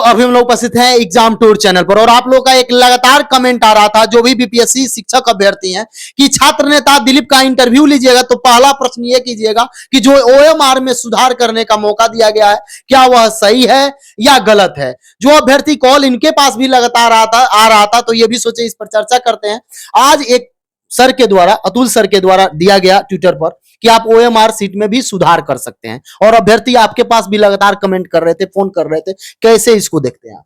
अभी हम लोग उपस्थित हैं एग्जाम टूर चैनल पर और आप लोग का एक लगातार कमेंट आ रहा था जो भी बीपीएससी शिक्षक अभ्यर्थी हैं कि छात्र नेता दिलीप का इंटरव्यू लीजिएगा तो पहला प्रश्न ये कीजिएगा कि जो ओएमआर में सुधार करने का मौका दिया गया है क्या वह सही है या गलत है। जो अभ्यर्थी कॉल इनके पास भी लगातार आ रहा था तो ये भी सोचे इस पर चर्चा करते हैं। आज एक सर के द्वारा, अतुल सर के द्वारा दिया गया ट्विटर पर कि आप ओएमआर सीट में भी सुधार कर सकते हैं और अभ्यर्थी आपके पास भी लगातार कमेंट कर रहे थे, फोन कर रहे थे, कैसे इसको देखते हैं आप?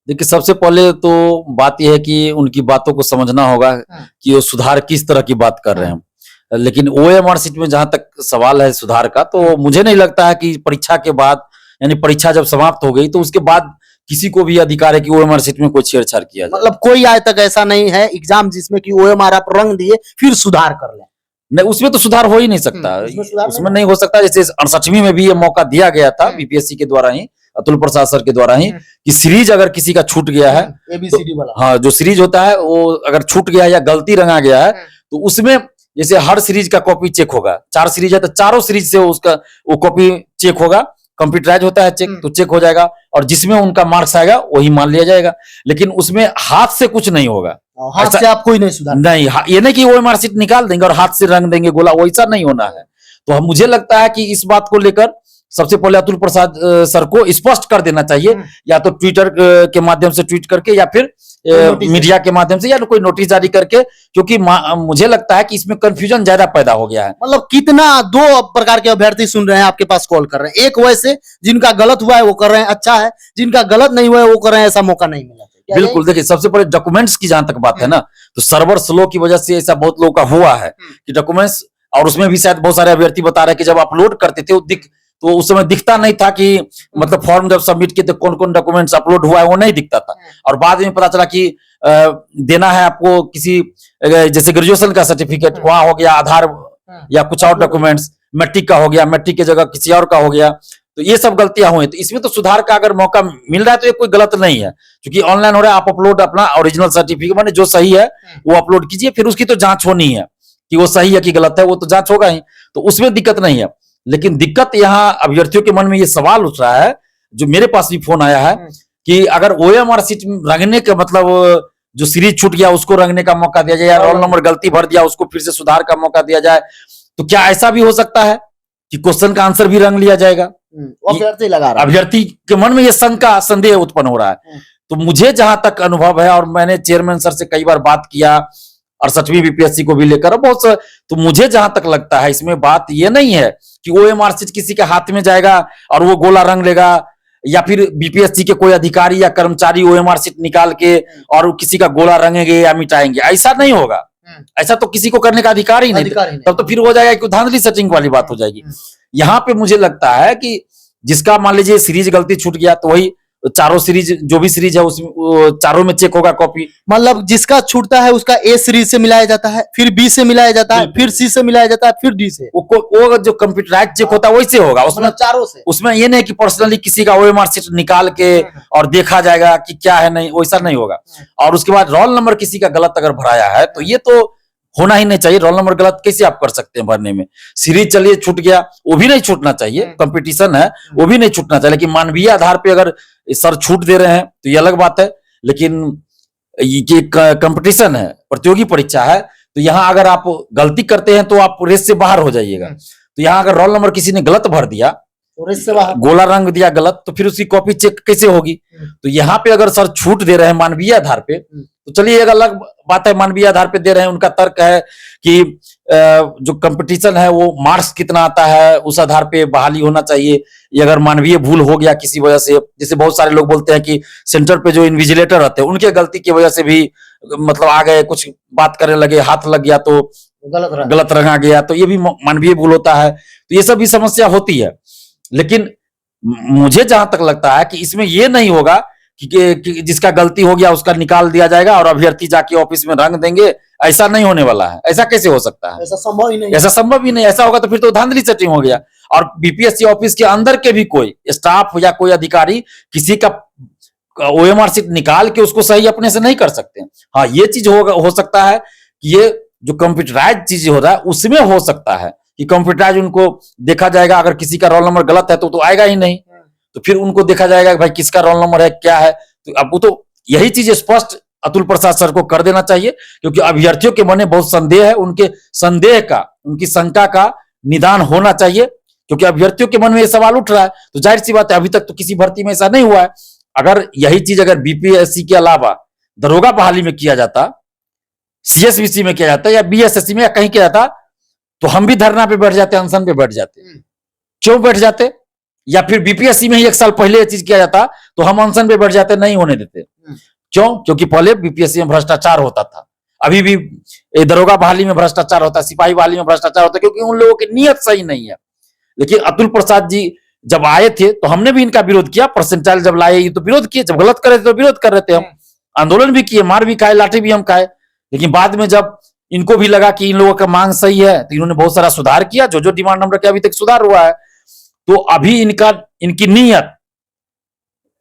देखिए, सबसे पहले तो बात यह है कि उनकी बातों को समझना होगा कि वो सुधार किस तरह की बात कर रहे हैं। लेकिन ओएमआर सीट में जहां तक सवाल है सुधार का, तो मुझे नहीं लगता है कि परीक्षा के बाद, यानी परीक्षा जब समाप्त हो गई तो उसके बाद किसी को भी अधिकार है कि ओएमआर सीट में कोई छेड़छाड़ किया जाए। मतलब कोई आज तक ऐसा नहीं है एग्जाम जिसमें कि ओएमआर आप रंग दिए फिर सुधार कर लें? नहीं, उसमें तो सुधार हो ही नहीं सकता। उसमें नहीं हो सकता। जैसे 68वीं में भी ये मौका दिया गया था बीपीएससी के द्वारा ही, अतुल प्रसाद सर के द्वारा ही, कि सीरीज अगर किसी का छूट गया है, एबीसीडी वाला, हाँ, जो सीरीज होता है वो अगर छूट गया है या गलती रंगा गया है तो उसमें जैसे हर सीरीज का कॉपी चेक होगा। 4 सीरीज है तो चारों सीरीज से उसका वो कॉपी चेक होगा, कंप्यूटराइज होता है चेक, तो चेक हो जाएगा और जिसमें उनका मार्क्स आएगा वही मान लिया जाएगा। लेकिन उसमें हाथ से कुछ नहीं होगा, हाथ से आप कोई नहीं सुधार नहीं, ये नहीं कि वो मार्कशीट निकाल देंगे और हाथ से रंग देंगे गोला, वैसा नहीं होना है। तो मुझे लगता है कि इस बात को लेकर सबसे पहले अतुल प्रसाद सर को स्पष्ट कर देना चाहिए, या तो ट्विटर के माध्यम से ट्वीट करके या फिर मीडिया के माध्यम से या कोई नोटिस जारी करके, क्योंकि मुझे लगता है कि इसमें कंफ्यूजन ज्यादा पैदा हो गया है। मतलब कितना 2 प्रकार के अभ्यर्थी सुन रहे हैं आपके पास कॉल कर रहे हैं, एक वैसे जिनका गलत हुआ है वो कर रहे हैं अच्छा है, जिनका गलत नहीं हुआ है वो कर रहे हैं ऐसा मौका नहीं मिला। बिल्कुल, देखिए, सबसे पहले डॉक्यूमेंट्स की जहां तक बात है ना, तो सर्वर स्लो की वजह से ऐसा बहुत लोगों का हुआ है कि डॉक्यूमेंट्स, और उसमें भी शायद बहुत सारे अभ्यर्थी बता रहे हैं कि जब अपलोड करते थे तो उस समय दिखता नहीं था कि मतलब फॉर्म जब सबमिट किए तो कौन कौन डॉक्यूमेंट्स अपलोड हुआ है वो नहीं दिखता था। और बाद में पता चला कि देना है आपको किसी, जैसे ग्रेजुएशन का सर्टिफिकेट वहां हो गया, आधार या कुछ और डॉक्यूमेंट्स, मैट्रिक का हो गया, मैट्रिक की जगह किसी और का हो गया, तो ये सब गलतियां हुई। तो इसमें तो सुधार का अगर मौका मिल रहा है तो ये कोई गलत नहीं है, क्योंकि ऑनलाइन हो रहा है। आप अपलोड अपना ओरिजिनल सर्टिफिकेट माने जो सही है वो अपलोड कीजिए, फिर उसकी तो जांच होनी है कि वो सही है कि गलत है, वो तो जांच होगा ही, तो उसमें दिक्कत नहीं है। लेकिन दिक्कत यहाँ अभ्यर्थियों के मन में ये सवाल उठ रहा है, जो मेरे पास भी फोन आया है, कि अगर ओएमआर सीट रंगने का मतलब जो सीरीज छूट गया उसको रंगने का मौका दिया जाए, या रोल नंबर गलती भर दिया उसको फिर से सुधार का मौका दिया जाए, तो क्या ऐसा भी हो सकता है कि क्वेश्चन का आंसर भी रंग लिया जाएगा? अभ्यर्थी के मन में ये शंका, संदेह उत्पन्न हो रहा है। तो मुझे जहां तक अनुभव है, और मैंने चेयरमैन सर से कई बार बात किया 68वीं बीपीएससी को भी लेकर बहुत, तो मुझे जहां तक लगता है इसमें बात ये नहीं है कि ओएमआर सीट किसी के हाथ में जाएगा और वो गोला रंग लेगा, या फिर बीपीएससी के कोई अधिकारी या कर्मचारी ओएमआर सीट निकाल के और किसी का गोला रंगेंगे या मिटाएंगे, ऐसा नहीं होगा। ऐसा तो किसी को करने का अधिकार ही नहीं। तब तो फिर हो जाएगा कि धांधली सेटिंग वाली बात हो जाएगी। यहाँ पे मुझे लगता है कि जिसका मान लीजिए सीरीज गलती छूट गया तो वही चारों सीरीज, जो भी सीरीज है उसमें चारों में चेक होगा कॉपी। मतलब जिसका छूटता है उसका ए सीरीज से मिलाया जाता है, फिर बी से मिलाया जाता है, फिर सी से मिलाया जाता है, फिर डी से। वो जो कंप्यूटराइज चेक होता है वैसे होगा, उसमें चारों से। उसमें ये नहीं कि पर्सनली किसी का ओएमआर सीट निकाल के और देखा जाएगा कि क्या है, नहीं, वैसा नहीं होगा। और उसके बाद रोल नंबर किसी का गलत अगर भराया है तो ये तो होना ही नहीं चाहिए। रोल नंबर गलत कैसे आप कर सकते हैं भरने में? सीरीज चलिए छूट गया, वो भी नहीं छूटना चाहिए, कंपटीशन है वो भी नहीं छूटना चाहिए। लेकिन मानवीय आधार पे अगर सर छूट दे रहे हैं तो ये अलग बात है। लेकिन ये कंपटीशन है, प्रतियोगी परीक्षा है, तो यहाँ अगर आप गलती करते हैं तो आप रेस से बाहर हो जाइएगा। तो यहाँ अगर रोल नंबर किसी ने गलत भर दिया, गोला रंग दिया गलत, तो फिर उसकी कॉपी चेक कैसे होगी? तो यहाँ पे अगर सर छूट दे रहे हैं मानवीय आधार पे, तो चलिए एक अलग बात है, मानवीय आधार पे दे रहे हैं, उनका तर्क है कि जो कंपटीशन है वो मार्क्स कितना आता है उस आधार पे बहाली होना चाहिए। ये अगर मानवीय भूल हो गया किसी वजह से, जैसे बहुत सारे लोग बोलते हैं कि सेंटर पे जो इन्विजिलेटर रहते हैं उनके गलती की वजह से भी मतलब आ गए, कुछ बात करने लगे, हाथ लग गया तो गलत रंगा गया, तो ये भी मानवीय भूल होता है। तो ये सब भी समस्या होती है। लेकिन मुझे जहां तक लगता है कि इसमें यह नहीं होगा कि जिसका गलती हो गया उसका निकाल दिया जाएगा और अभ्यर्थी जाके ऑफिस में रंग देंगे, ऐसा नहीं होने वाला है। ऐसा कैसे हो सकता है? ऐसा संभव ही नहीं। ऐसा संभव ही नहीं। ऐसा होगा तो फिर तो धांधली सेटिंग हो गया। और बीपीएससी ऑफिस के अंदर के भी कोई स्टाफ या कोई अधिकारी किसी का ओएमआर सीट निकाल के उसको सही अपने से नहीं कर सकते। हाँ, ये चीज हो सकता है कि ये जो कंप्यूटराइज चीज हो रहा है उसमें हो सकता है कि कंप्यूटराइज उनको देखा जाएगा, अगर किसी का रोल नंबर गलत है तो आएगा ही नहीं। तो फिर उनको देखा जाएगा कि भाई किसका रोल नंबर है, क्या है। तो अब वो तो यही चीज स्पष्ट अतुल प्रसाद सर को कर देना चाहिए, क्योंकि अभ्यर्थियों के मन में बहुत संदेह है, उनके संदेह का, उनकी शंका का निदान होना चाहिए, क्योंकि अभ्यर्थियों के मन में ये सवाल उठ रहा है। तो जाहिर सी बात है, अभी तक तो किसी भर्ती में ऐसा नहीं हुआ है। अगर यही चीज अगर बीपीएससी के अलावा दरोगा बहाली में किया जाता, सीएसबीसी में किया जाता, या बीएसएससी में, या कहीं किया जाता, तो हम भी धरना पे बैठ जाते, अनशन पे बैठ जाते। क्यों बैठ जाते? या फिर बीपीएससी में ही 1 साल पहले ये चीज किया जाता तो हम अनशन पे बैठ जाते, नहीं होने देते। क्यों? क्योंकि पहले बीपीएससी में भ्रष्टाचार होता था, अभी भी दरोगा बहाली में भ्रष्टाचार होता है, सिपाही बहाली में भ्रष्टाचार होता है, क्योंकि उन लोगों की नीयत सही नहीं है। लेकिन अतुल प्रसाद जी जब आए थे तो हमने भी इनका विरोध किया, परसेंटाइल जब लाए ये तो विरोध किए, जब गलत करे थे तो विरोध कर रहे थे हम, आंदोलन भी किए, मार भी खाए, लाठी भी हम खाए। लेकिन बाद में जब इनको भी लगा कि इन लोगों का मांग सही है तो इन्होंने बहुत सारा सुधार किया, जो जो डिमांड हम रखे अभी तक सुधार हुआ है। तो अभी इनकी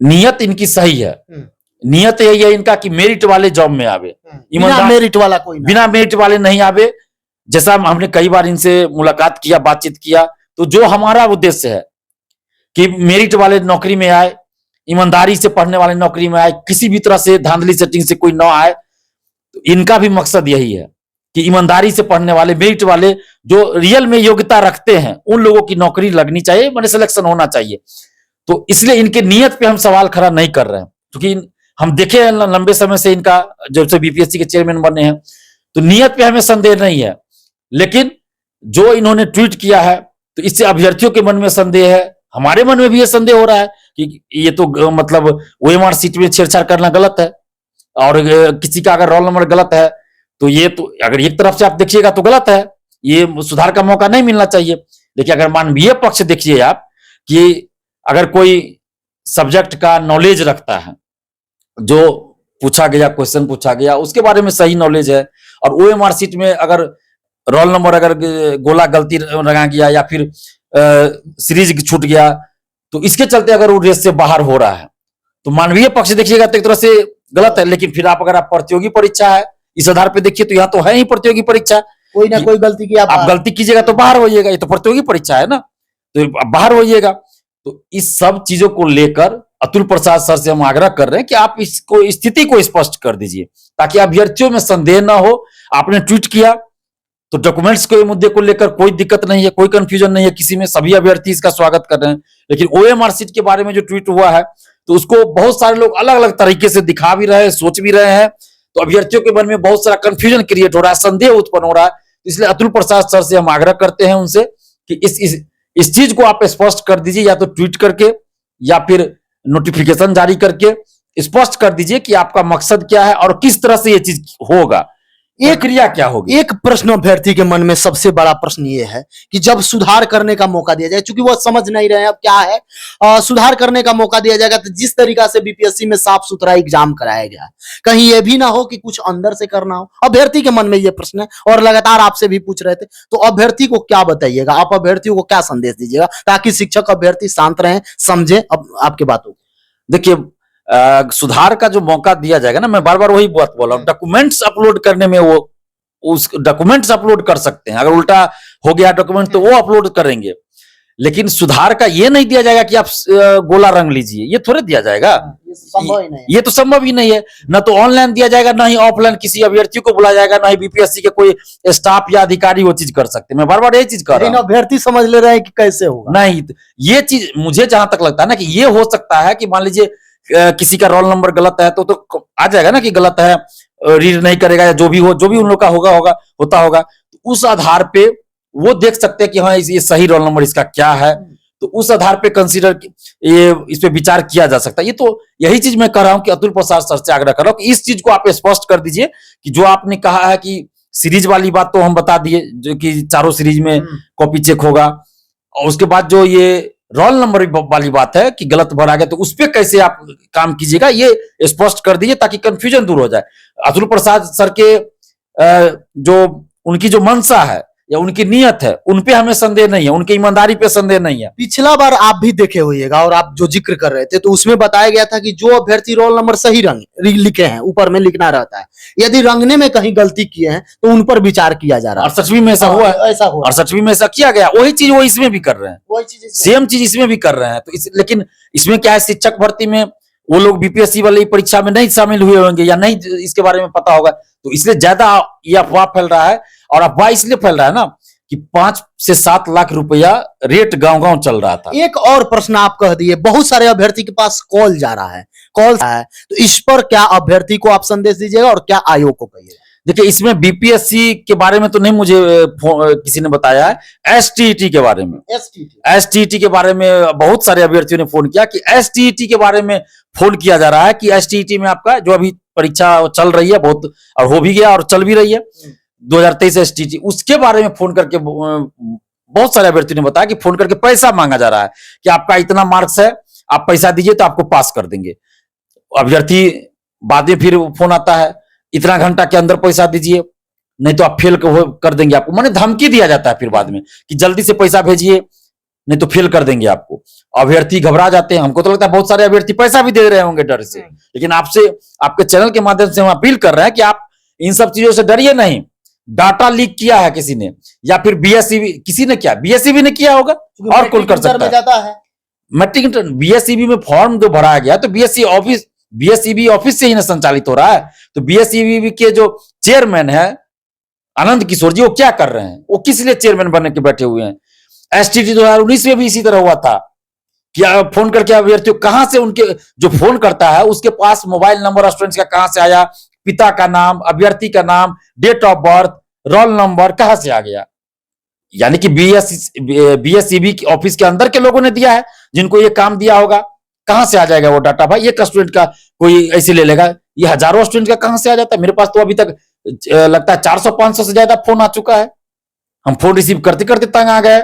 नीयत इनकी सही है। नियत यही है इनका कि मेरिट वाले जॉब में आवे, बिना मेरिट वाला कोई बिना मेरिट वाले नहीं आवे। जैसा हमने कई बार इनसे मुलाकात किया, बातचीत किया, तो जो हमारा उद्देश्य है कि मेरिट वाले नौकरी में आए, ईमानदारी से पढ़ने वाले नौकरी में आए, किसी भी तरह से धांधली सेटिंग से कोई ना आए। तो इनका भी मकसद यही है कि ईमानदारी से पढ़ने वाले, मेरिट वाले, जो रियल में योग्यता रखते हैं, उन लोगों की नौकरी लगनी चाहिए, मैंने सिलेक्शन होना चाहिए। तो इसलिए इनके नियत पे हम सवाल खड़ा नहीं कर रहे हैं, क्योंकि हम देखे हैं लंबे समय से इनका, जब से बीपीएससी के चेयरमैन बने हैं, तो नियत पे हमें संदेह नहीं है। लेकिन जो इन्होंने ट्वीट किया है तो इससे अभ्यर्थियों के मन में संदेह है, हमारे मन में भी ये संदेह हो रहा है कि ये तो मतलब ओएमआर सीट में छेड़छाड़ करना गलत है, और किसी का अगर रोल नंबर गलत है तो ये तो अगर एक तरफ से आप देखिएगा तो गलत है, ये सुधार का मौका नहीं मिलना चाहिए। लेकिन अगर मानवीय पक्ष देखिए आप, कि अगर कोई सब्जेक्ट का नॉलेज रखता है, जो पूछा गया, क्वेश्चन पूछा गया, उसके बारे में सही नॉलेज है, और ओएमआर सीट में अगर रोल नंबर अगर गोला गलती रंगा गया या फिर सीरीज छूट गया, तो इसके चलते अगर वो रेस से बाहर हो रहा है, तो मानवीय पक्ष देखिएगा तो एक तरह से गलत है। लेकिन फिर आप अगर प्रतियोगी परीक्षा है इस आधार पर देखिए, तो यहाँ तो है ही प्रतियोगी परीक्षा, कोई ना कोई गलती किया, आप गलती कीजिएगा तो बाहर होइएगा, ये तो प्रतियोगी परीक्षा है ना, तो बाहर होइएगा। तो इस सब चीजों को लेकर अतुल प्रसाद सर से हम आग्रह कर रहे हैं कि आप इसको, स्थिति को स्पष्ट कर दीजिए, ताकि अभ्यर्थियों में संदेह ना हो। आपने ट्वीट किया तो डॉक्यूमेंट्स के मुद्दे को लेकर कोई दिक्कत नहीं है, कोई कंफ्यूजन नहीं है किसी में, सभी अभ्यर्थी इसका स्वागत कर रहे हैं। लेकिन ओएमआर सीट के बारे में जो ट्वीट हुआ है, तो उसको बहुत सारे लोग अलग अलग तरीके से दिखा भी रहे हैं, सोच भी रहे हैं, तो अभ्यर्थियों के मन में बहुत सारा कंफ्यूजन क्रिएट हो रहा है, संदेह उत्पन्न हो रहा है। इसलिए अतुल प्रसाद सर से हम आग्रह करते हैं उनसे कि इस चीज को आप स्पष्ट कर दीजिए, या तो ट्वीट करके या फिर नोटिफिकेशन जारी करके स्पष्ट कर दीजिए कि आपका मकसद क्या है और किस तरह से ये चीज होगा, एक क्रिया क्या होगी। एक प्रश्न अभ्यर्थी के मन में सबसे बड़ा प्रश्न ये है कि जब सुधार करने का मौका दिया जाए, चूंकि वो समझ नहीं रहे हैं अब क्या है, सुधार करने का मौका दिया जाएगा तो जिस तरीका से बीपीएससी में साफ सुथरा एग्जाम कराया गया है, कहीं ये भी ना हो कि कुछ अंदर से करना हो। अभ्यर्थी के मन में ये प्रश्न है, और लगातार आपसे भी पूछ रहे थे, तो अभ्यर्थी को क्या बताइएगा, आप अभ्यर्थियों को क्या संदेश दीजिएगा, ताकि शिक्षक अभ्यर्थी शांत रहे, समझे आपके बातों को। देखिए, सुधार का जो मौका दिया जाएगा ना, मैं बार बार वही बात बोल रहा हूँ, डॉक्यूमेंट्स अपलोड करने में वो उस डॉक्यूमेंट्स अपलोड कर सकते हैं, अगर उल्टा हो गया डॉक्यूमेंट तो वो अपलोड करेंगे। लेकिन सुधार का ये नहीं दिया जाएगा कि आप गोला रंग लीजिए, ये थोड़े दिया जाएगा, ये तो संभव ही नहीं है। ना तो ऑनलाइन दिया जाएगा, ना ही ऑफलाइन किसी अभ्यर्थी को बुलाया जाएगा, ना ही बीपीएससी के कोई स्टाफ या अधिकारी वो चीज कर सकते। मैं बार बार यही चीज कर रहा हूं, अभ्यर्थी समझ ले रहे हैं कि कैसे होगा। नहीं, ये चीज मुझे जहां तक लगता है ना कि ये हो सकता है कि मान लीजिए किसी का रोल नंबर गलत है तो आ जाएगा ना कि गलत है, रीड नहीं करेगा, या जो भी उन लोग का होता होगा, तो उस आधार पे वो देख सकते हैं कि हाँ ये सही रोल नंबर इसका क्या है, तो उस आधार पे कंसीडर ये इस पे विचार किया जा सकता है। ये तो यही चीज मैं कर रहा हूं कि अतुल प्रसाद सर से आग्रह कर रहा हूं कि इस चीज को आप स्पष्ट कर दीजिए कि जो आपने कहा है कि सीरीज वाली बात तो हम बता दिए, जो कि चारों सीरीज में कॉपी चेक होगा, और उसके बाद जो ये रोल नंबर वाली बात है कि गलत भरा गया, तो उस पर कैसे आप काम कीजिएगा ये स्पष्ट कर दीजिए, ताकि कंफ्यूजन दूर हो जाए। अतुल प्रसाद सर के जो उनकी जो मंशा है, या उनकी नीयत है, उनपे हमें संदेह नहीं है, उनकी ईमानदारी पे संदेह नहीं है। पिछला बार आप भी देखे होइएगा और आप जो जिक्र कर रहे थे तो उसमें बताया गया था कि जो अभ्यर्थी रोल नंबर सही लिखे हैं, ऊपर में लिखना रहता है, यदि रंगने में कहीं गलती किए हैं तो उन पर विचार किया जा रहा और है। सचवी में ऐसा हुआ है, ऐसा हुआ और सचवी में ऐसा किया गया। वही चीज वो इसमें भी कर रहे हैं, वही चीज इसमें- सेम चीज इसमें भी कर रहे हैं। तो लेकिन इसमें क्या है, शिक्षक भर्ती में वो लोग बीपीएससी वाली परीक्षा में नहीं शामिल हुए होंगे या नहीं इसके बारे में पता होगा, तो इसलिए ज्यादा ये अफवाह फैल रहा है। और अफवाह इसलिए फैल रहा है ना कि 5 से 7 लाख रुपया रेट गांव-गांव चल रहा था। एक और प्रश्न आप कह दिए, बहुत सारे अभ्यर्थी के पास कॉल जा रहा है, कॉल है, तो इस पर क्या अभ्यर्थी को आप संदेश दीजिएगा और क्या आयोग को कहिएगा? देखिए, इसमें बीपीएससी के बारे में तो नहीं मुझे किसी ने बताया है, एसटीईटी के बारे में, एसटीईटी के बारे में बहुत सारे अभ्यर्थियों ने फोन किया कि एसटीईटी के बारे में फोन किया जा रहा है कि एसटीईटी में आपका जो अभी परीक्षा चल रही है बहुत, और हो भी गया और चल भी रही है 2023 एसटीईटी, उसके बारे में फोन करके बहुत सारे अभ्यर्थियों ने बताया कि फोन करके पैसा मांगा जा रहा है कि आपका इतना मार्क्स है, आप पैसा दीजिए तो आपको पास कर देंगे। अभ्यर्थी बाद में फिर फोन आता है, इतना घंटा के अंदर पैसा दीजिए नहीं तो आप फेल कर देंगे आपको, माने धमकी दिया जाता है फिर बाद में कि जल्दी से पैसा भेजिए नहीं तो फेल कर देंगे आपको। अभ्यर्थी घबरा जाते हैं, हमको तो लगता है बहुत सारे अभ्यर्थी पैसा भी दे रहे होंगे डर से, लेकिन आपसे, आपके चैनल के माध्यम से हम अपील कर रहे हैं कि आप इन सब चीजों से डरिए नहीं। डाटा लीक किया है किसी ने, या फिर बीएसईबी किसी ने किया, बीएसईबी ने किया होगा और कौन कर सकता है। मैट्रिक बीएसईबी में फॉर्म जो भराया गया तो बीएसईबी ऑफिस से ही ना संचालित हो रहा है, तो बीएसईबी के जो चेयरमैन है आनंद किशोर जी, वो क्या कर रहे हैं, वो किस लिए चेयरमैन बनने के बैठे हुए हैं। एसटीटी 2019 में भी इसी तरह हुआ था कि फोन करके अभ्यर्थियों कहां से, उनके जो फोन करता है उसके पास मोबाइल नंबर स्टूडेंट्स का कहां से आया, पिता का नाम, अभ्यर्थी का नाम, date of birth, roll number कहां से आ गया, यानी कि बीएसईबी ऑफिस के अंदर के लोगों ने दिया है जिनको ये काम दिया होगा। कहां से आ जाएगा वो डाटा भाई, एक स्टूडेंट का कोई ऐसे ले लेगा, ये हजारों स्टूडेंट का कहां से आ जाता है। मेरे पास तो अभी तक लगता है 400-500 से ज्यादा फोन आ चुका है, हम फोन रिसीव करते करते तंग आ गए।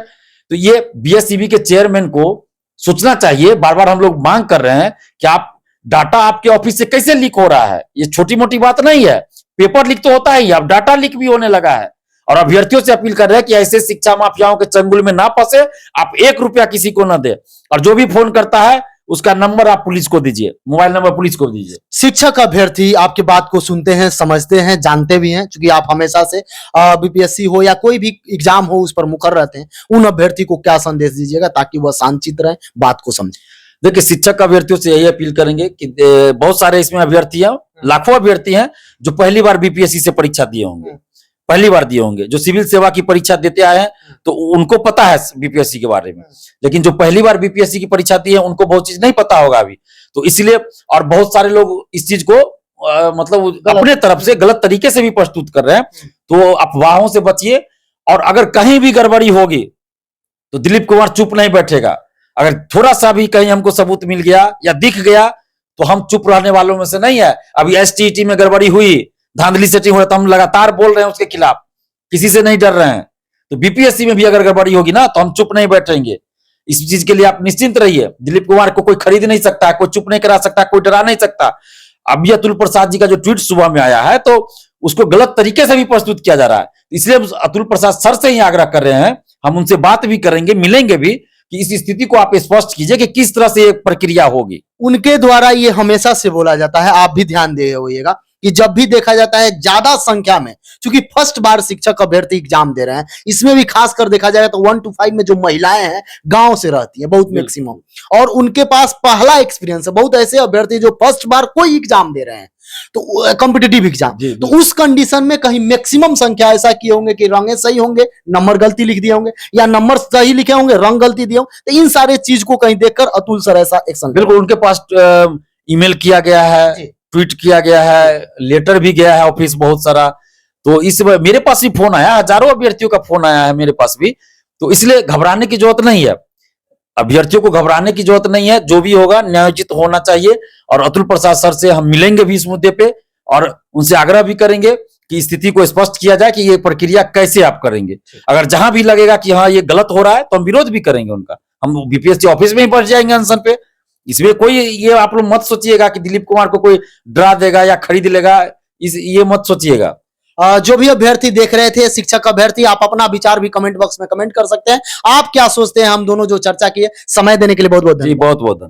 तो ये बीएसईबी के चेयरमैन को सोचना चाहिए, बार बार हम लोग मांग कर रहे हैं कि आप डाटा आपके ऑफिस से कैसे लीक हो रहा है, ये छोटी मोटी बात नहीं है। पेपर लीक तो होता ही, अब डाटा लीक भी होने लगा है। और अभ्यर्थियों से अपील कर रहे हैं कि ऐसे शिक्षा माफियाओं के चंगुल में ना फंसे, आप 1 रुपया किसी को ना दे, और जो भी फोन करता है उसका नंबर आप पुलिस को दीजिए, मोबाइल नंबर पुलिस को दीजिए। शिक्षक अभ्यर्थी आपकी बात को सुनते हैं, समझते हैं, जानते भी हैं, क्योंकि आप हमेशा से बीपीएससी हो या कोई भी एग्जाम हो उस पर मुकर रहते हैं। उन अभ्यर्थी को क्या संदेश दीजिएगा ताकि वह शांतचित्त रहे, बात को समझे? देखिए, शिक्षक अभ्यर्थियों से यही अपील करेंगे कि बहुत सारे इसमें अभ्यर्थी हैं, लाखों अभ्यर्थी हैं जो पहली बार बीपीएससी से परीक्षा दिए होंगे, पहली बार दिए होंगे, जो सिविल सेवा की परीक्षा देते आए हैं तो उनको पता है बीपीएससी के बारे में, लेकिन जो पहली बार बीपीएससी की परीक्षा दी है उनको बहुत चीज नहीं पता होगा अभी। तो इसलिए, और बहुत सारे लोग इस चीज को मतलब अपने तरफ से गलत तरीके से भी प्रस्तुत कर रहे हैं, तो अफवाहों से बचिए। और अगर कहीं भी गड़बड़ी होगी तो दिलीप कुमार चुप नहीं बैठेगा। अगर थोड़ा सा भी कहीं हमको सबूत मिल गया या दिख गया तो हम चुप रहने वालों में से नहीं है। अभी एसटीईटी में गड़बड़ी हुई, धांधली सेटिंग हो रहा, तो हम लगातार बोल रहे हैं उसके खिलाफ, किसी से नहीं डर रहे हैं। तो बीपीएससी में भी अगर गड़बड़ी होगी ना तो हम चुप नहीं बैठेंगे। इस चीज के लिए आप निश्चिंत रहिए। दिलीप कुमार को कोई खरीद नहीं सकता, कोई चुप नहीं करा सकता, कोई डरा नहीं सकता। अभी अतुल प्रसाद जी का जो ट्वीट सुबह में आया है तो उसको गलत तरीके से भी प्रस्तुत किया जा रहा है, इसलिए अतुल प्रसाद सर से ही आग्रह कर रहे हैं, हम उनसे बात भी करेंगे, मिलेंगे भी, कि इस स्थिति को आप स्पष्ट कीजिए कि किस तरह से ये प्रक्रिया होगी। उनके द्वारा ये हमेशा से बोला जाता है, आप भी ध्यान दे होइएगा कि जब भी देखा जाता है ज्यादा संख्या में, क्योंकि फर्स्ट बार शिक्षक अभ्यर्थी एग्जाम दे रहे हैं, इसमें भी खासकर देखा जाएगा तो 1 to 5 में जो महिलाएं हैं गांव से रहती हैं बहुत मैक्सिमम, और उनके पास पहला एक्सपीरियंस है। बहुत ऐसे अभ्यर्थी जो फर्स्ट बार कोई एग्जाम दे रहे हैं, तो कॉम्पिटिटिव एग्जाम, तो उस कंडीशन में कहीं मैक्सिमम संख्या ऐसा किए होंगे कि रंगे सही होंगे, नंबर गलती लिख दिए होंगे, या नंबर सही लिखे होंगे, रंग गलती दिए होंगे। तो इन सारे चीज को कहीं देखकर अतुल सर ऐसा एक्शन, बिल्कुल उनके पास ईमेल किया गया है, ट्वीट किया गया है, लेटर भी गया है ऑफिस बहुत सारा। तो इस मेरे पास भी फोन आया, हजारों अभ्यर्थियों का फोन आया है मेरे पास भी, तो इसलिए घबराने की जरूरत नहीं है, अभ्यर्थियों को घबराने की जरूरत नहीं है। जो भी होगा न्यायोचित होना चाहिए, और अतुल प्रसाद सर से हम मिलेंगे भी इस मुद्दे पे, और उनसे आग्रह भी करेंगे कि स्थिति को स्पष्ट किया जाए कि ये प्रक्रिया कैसे आप करेंगे। अगर जहां भी लगेगा कि हाँ ये गलत हो रहा है तो हम विरोध भी करेंगे उनका, हम बीपीएससी ऑफिस में ही बैठ जाएंगे अनशन पे। इसमें कोई ये आप लोग मत सोचिएगा कि दिलीप कुमार को कोई डरा देगा या खरीद लेगा, ये मत सोचिएगा। जो भी अभ्यर्थी देख रहे थे, शिक्षक अभ्यर्थी, आप अपना विचार भी कमेंट बॉक्स में कमेंट कर सकते हैं। आप क्या सोचते हैं हम दोनों जो चर्चा किए। समय देने के लिए बहुत बहुत जी धन्यवाद। बहुत बहुत धन्यवाद।